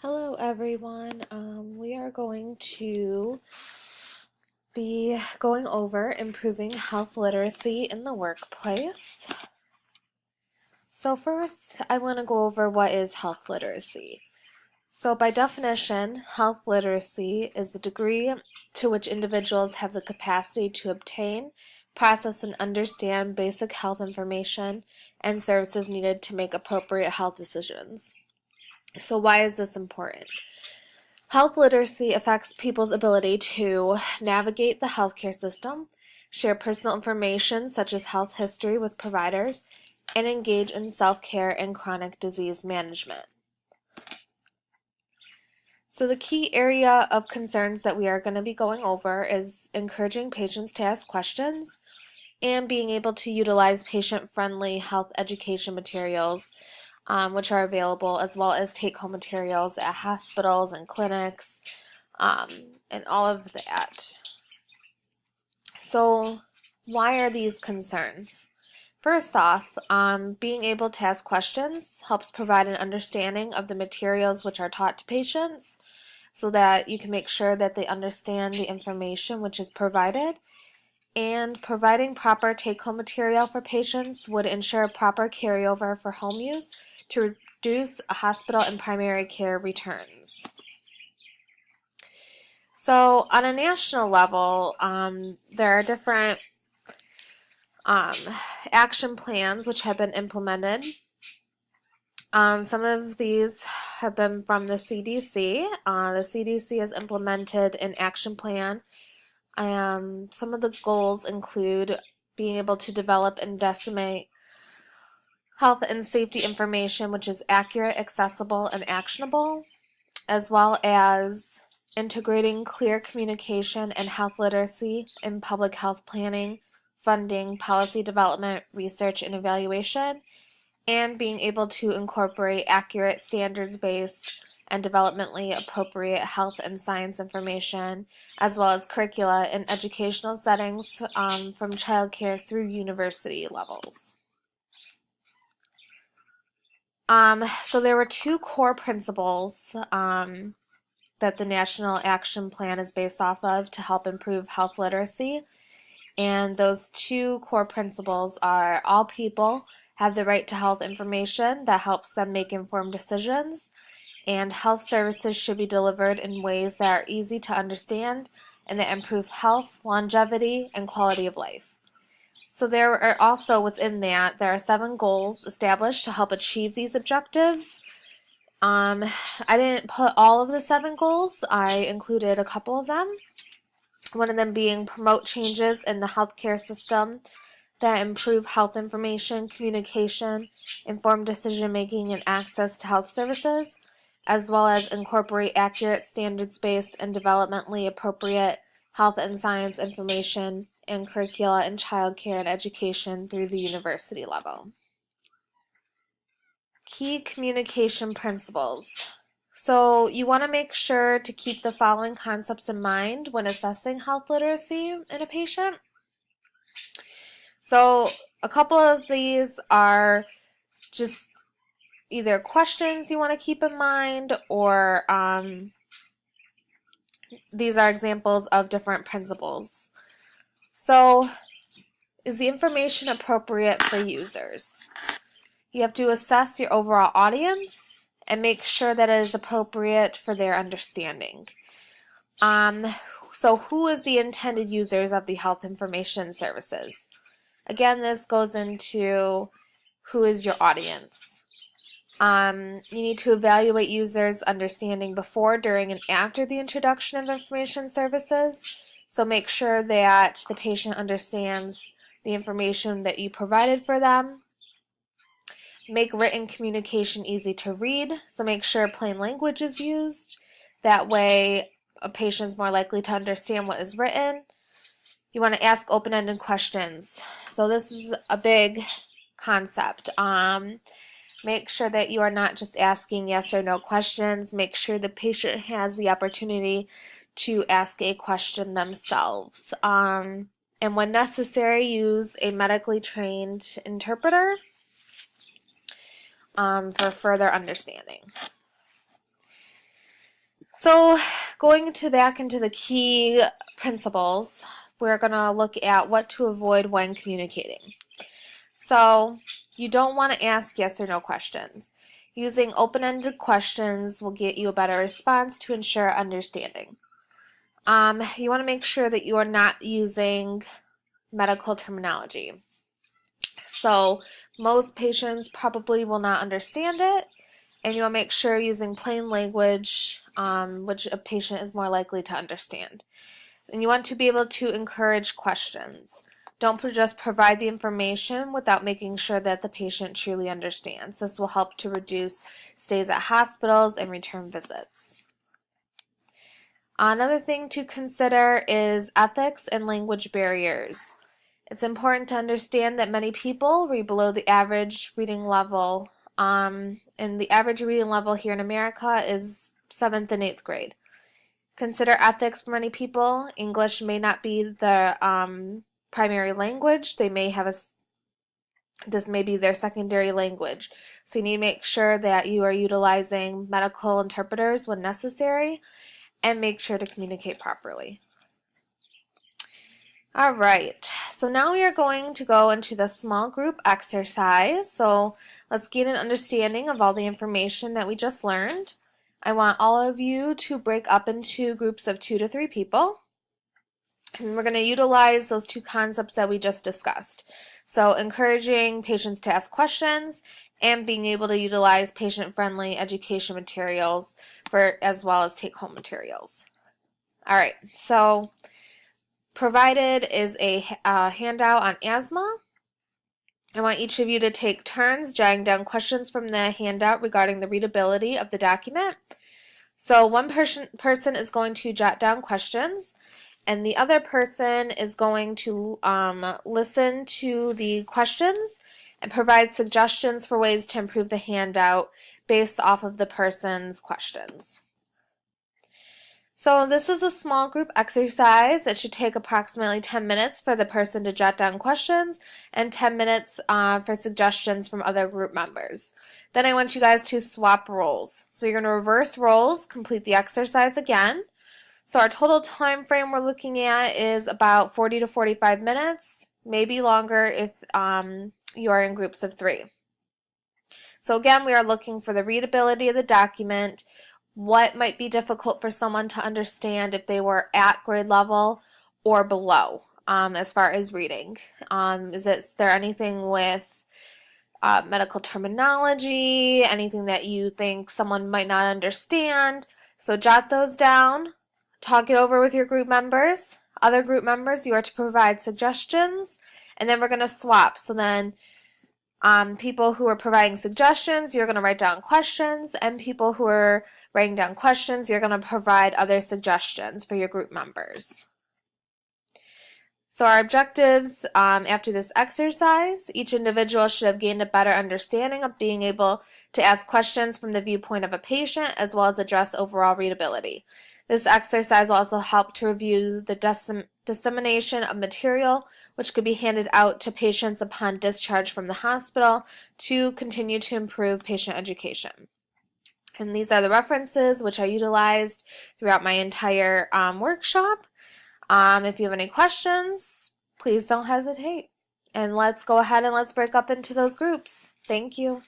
Hello everyone. We are going to be going over improving health literacy in the workplace. So first, I want to go over what is health literacy. So by definition, health literacy is the degree to which individuals have the capacity to obtain, process, and understand basic health information and services needed to make appropriate health decisions. So why is this important? Health literacy affects people's ability to navigate the healthcare system, share personal information such as health history with providers, and engage in self-care and chronic disease management. So the key area of concerns that we are going to be going over is encouraging patients to ask questions and being able to utilize patient-friendly health education materials which are available, as well as take-home materials at hospitals and clinics, and all of that. So why are these concerns? First off, being able to ask questions helps provide an understanding of the materials which are taught to patients so that you can make sure that they understand the information which is provided. And providing proper take-home material for patients would ensure proper carryover for home use to reduce hospital and primary care returns. So on a national level, there are different action plans which have been implemented. Some of these have been from the CDC. The CDC has implemented an action plan. Some of the goals include being able to develop and disseminate health and safety information which is accurate, accessible, and actionable, as well as integrating clear communication and health literacy in public health planning, funding, policy development, research, and evaluation, and being able to incorporate accurate, standards-based, and developmentally appropriate health and science information, as well as curricula in educational settings from childcare through university levels. So there were two core principles that the National Action Plan is based off of to help improve health literacy. And those two core principles are all people have the right to health information that helps them make informed decisions, and health services should be delivered in ways that are easy to understand and that improve health, longevity, and quality of life. So there are also within that, there are 7 goals established to help achieve these objectives. I didn't put all of the 7 goals. I included a couple of them. One of them being promote changes in the healthcare system that improve health information, communication, informed decision making, and access to health services, as well as incorporate accurate, standards-based, and developmentally appropriate health and science information and curricula in childcare and education through the university level. Key communication principles. So you want to make sure to keep the following concepts in mind when assessing health literacy in a patient. So a couple of these are just either questions you want to keep in mind, or these are examples of different principles. So, is the information appropriate for users? You have to assess your overall audience and make sure that it is appropriate for their understanding. So who is the intended users of the health information services? Again, this goes into who is your audience. You need to evaluate users' understanding before, during, and after the introduction of information services. So make sure that the patient understands the information that you provided for them. Make written communication easy to read. So make sure plain language is used. That way a patient is more likely to understand what is written. You want to ask open-ended questions. So this is a big concept. Make sure that you are not just asking yes or no questions. Make sure the patient has the opportunity to ask a question themselves. And when necessary, use a medically trained interpreter for further understanding. So going back into the key principles, we're going to look at what to avoid when communicating. So you don't want to ask yes or no questions. Using open-ended questions will get you a better response to ensure understanding. You want to make sure that you are not using medical terminology. So most patients probably will not understand it, and you want to make sure you're using plain language, which a patient is more likely to understand. And you want to be able to encourage questions. Don't just provide the information without making sure that the patient truly understands. This will help to reduce stays at hospitals and return visits. Another thing to consider is ethics and language barriers. It's important to understand that many people read below the average reading level, and the average reading level here in America is 7th and 8th grade. Consider ethics for many people. English may not be the primary language. They may have this may be their secondary language. So you need to make sure that you are utilizing medical interpreters when necessary, and make sure to communicate properly. All right, so now we are going to go into the small group exercise. So let's get an understanding of all the information that we just learned. I want all of you to break up into groups of 2 to 3 people. And we're going to utilize those 2 concepts that we just discussed. So encouraging patients to ask questions and being able to utilize patient-friendly education materials as well as take-home materials. All right, so provided is a handout on asthma. I want each of you to take turns jotting down questions from the handout regarding the readability of the document. So one person is going to jot down questions, and the other person is going to listen to the questions and provide suggestions for ways to improve the handout based off of the person's questions. So this is a small group exercise. It should take approximately 10 minutes for the person to jot down questions and 10 minutes for suggestions from other group members. Then I want you guys to swap roles. So you're going to reverse roles, complete the exercise again. So our total time frame we're looking at is about 40 to 45 minutes, maybe longer if you are in groups of 3. So again, we are looking for the readability of the document, what might be difficult for someone to understand if they were at grade level or below as far as reading. Is there anything with medical terminology, anything that you think someone might not understand? So jot those down, talk it over with your group members. Other group members, you are to provide suggestions, and then we're going to swap. So then people who are providing suggestions, you're going to write down questions, and people who are writing down questions, you're going to provide other suggestions for your group members. So our objectives after this exercise, each individual should have gained a better understanding of being able to ask questions from the viewpoint of a patient as well as address overall readability. This exercise will also help to review the dissemination of material which could be handed out to patients upon discharge from the hospital to continue to improve patient education. And these are the references which I utilized throughout my entire workshop. If you have any questions, please don't hesitate. And let's go ahead and let's break up into those groups. Thank you.